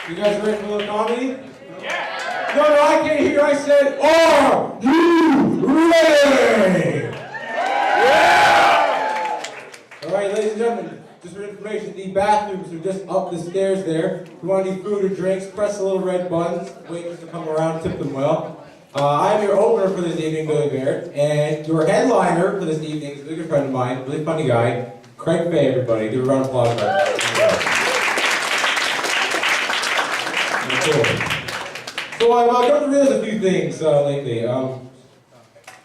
You guys ready for a little comedy? Yeah! No, I can't hear. I said, are you ready? Yeah! All right, ladies and gentlemen, just for information, the bathrooms are just up the stairs there. If you want any food or drinks, press the little red buttons. Waiters to come around, tip them well. I'm your opener for this evening, Billy Baird, and your headliner for this evening is a good friend of mine, really funny guy, Craig Fay, everybody. Give a round of applause for that. Cool. So I've come to realize a few things lately.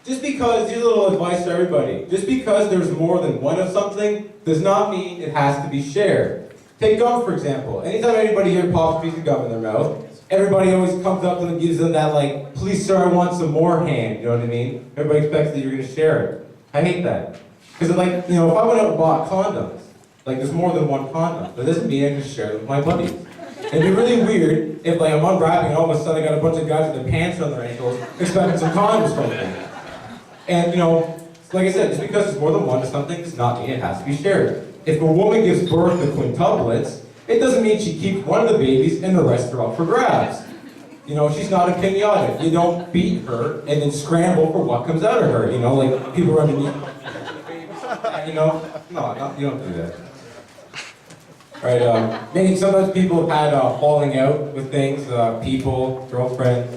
Just because, here's a little advice to everybody, just because there's more than one of something does not mean it has to be shared. Take gum, for example. Anytime anybody here pops a piece of gum in their mouth, everybody always comes up to them and gives them that, like, please sir, I want some more hand, you know what I mean? Everybody expects that you're going to share it. I hate that. Because, like, you know, if I went out and bought condoms, like, there's more than one condom. That doesn't mean I can share them with my buddies. It'd be really weird if, like, I'm unwrapping and all of a sudden I got a bunch of guys with their pants on their ankles expecting some condoms from me. And, you know, like I said, just because there's more than one of something does not mean it has to be shared. If a woman gives birth to quintuplets, it doesn't mean she keeps one of the babies and the rest are up for grabs. You know, she's not a pinata. You don't beat her and then scramble for what comes out of her. You know, like people run underneath. You know, no, you don't do that. Right, maybe sometimes people have had falling out with things, people, girlfriends,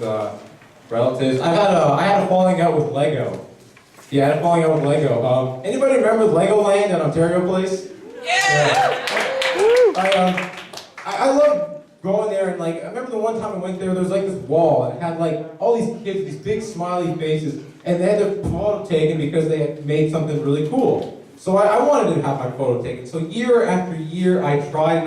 relatives. I had a falling out with Lego. Yeah, I had a falling out with Lego. Anybody remember Legoland at Ontario Place? Yeah! I love going there and, like, I remember the one time I went there was like this wall and it had like all these kids, these big smiley faces, and they had their photo taken because they had made something really cool. So I wanted to have my photo taken. So year after year, I tried,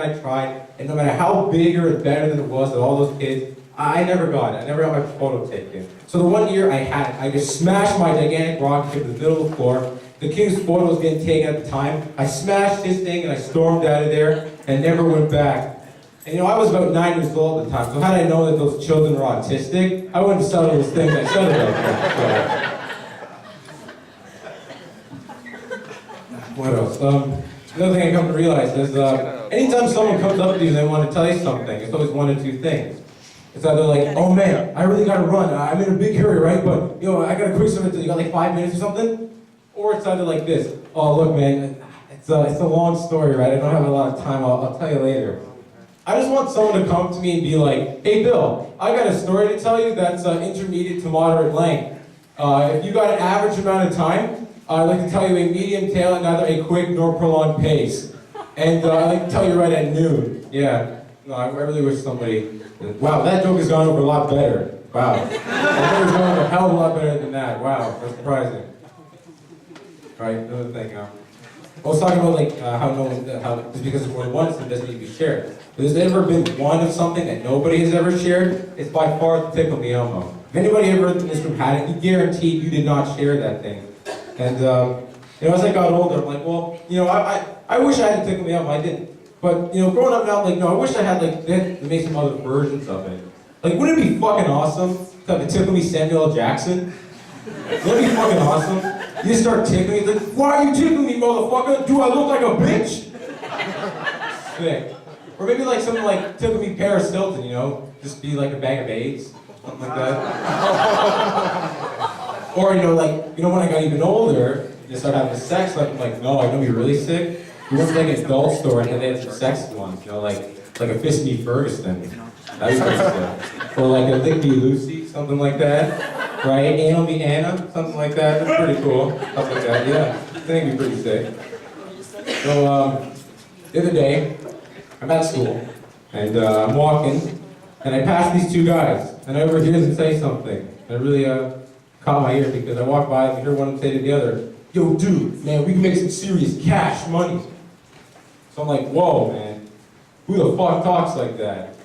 and no matter how bigger and better than it was than all those kids, I never got it. I never got my photo taken. So the one year I had it, I just smashed my gigantic rocket ship in the middle of the floor. The kid whose photo was getting taken at the time, I smashed his thing and I stormed out of there and never went back. And you know, I was about 9 years old at the time, so had I known that those children were autistic, I wouldn't have said those things I said about them. What else? Another thing I come to realize is anytime someone comes up to you and they want to tell you something, it's always one of two things. It's either like, oh man, I really gotta run, I'm in a big hurry, right? But, you know, I got a quick something, you got like 5 minutes or something? Or it's either like this, oh look man, it's a long story, right? I don't have a lot of time, I'll tell you later. I just want someone to come to me and be like, hey Bill, I got a story to tell you that's intermediate to moderate length. If you got an average amount of time, I'd like to tell you a medium tale at neither a quick nor prolonged pace. And I'd like to tell you right at noon. Yeah, no, I really wish somebody, wow, that joke has gone over a lot better. Wow. That joke has gone over a hell of a lot better than that. Wow, that's surprising. Right, another thing, I was talking about like how just because it's more than one, it doesn't need to be shared. But has there ever been one of something that nobody has ever shared? It's by far the Tickle Me Elmo. If anybody ever in this room had it, you guaranteed you did not share that thing. And you know, as I got older, I'm like, well, you know, I wish I had a Tickle Me Elmo. I didn't. But you know, growing up now, I'm like, no, I wish I had like they made some other versions of it. Like, wouldn't it be fucking awesome to have a Tickle Me Samuel L. Jackson? Wouldn't it be fucking awesome? You just start tickling me, it's like, why are you tickling me, motherfucker? Do I look like a bitch? Sick. Or maybe like something like Tickle Me Paris Hilton, you know? Just be like a bag of AIDS, something like that. Or, you know, like, you know, when I got even older, you start having sex, like, no, I know you're really sick. We went to like an adult store and they had some sex ones, you know, like a Fist Me Ferguson. That'd be pretty sick. Or like a Lick Me Lucy, something like that. Right? Anal Me Anna, something like that. That's pretty cool. Stuff like that, yeah. I think it'd be pretty sick. So, the other day, I'm at school, and I'm walking, and I pass these two guys, and I overhear them say something. And it really caught my ear because I walked by and I heard one of them say to the other, yo, dude, man, we can make some serious cash money. So I'm like, whoa, man, who the fuck talks like that?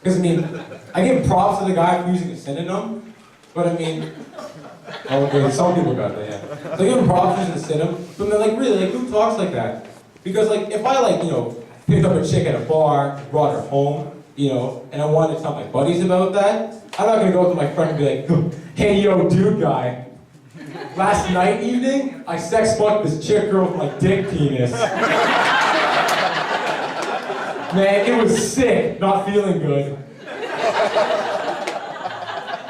Because, I mean, I give props to the guy for using a synonym, but I mean, okay, some people got that, yeah. So I give him props for using a synonym, but then, like, really, like, who talks like that? Because, like, if I, like, you know, picked up a chick at a bar, brought her home, you know, and I wanted to tell my buddies about that, I'm not gonna go up to my friend and be like, hey, yo, dude guy, last night evening, I sex fucked this chick girl with my dick penis. Man, it was sick, not feeling good.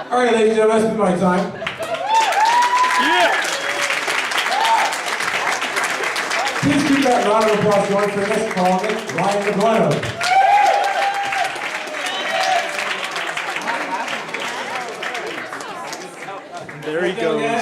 All right, ladies and gentlemen, that's been my time. Yeah. Please keep that round of applause going for the next columnist, Ryan McGlenow. There he goes.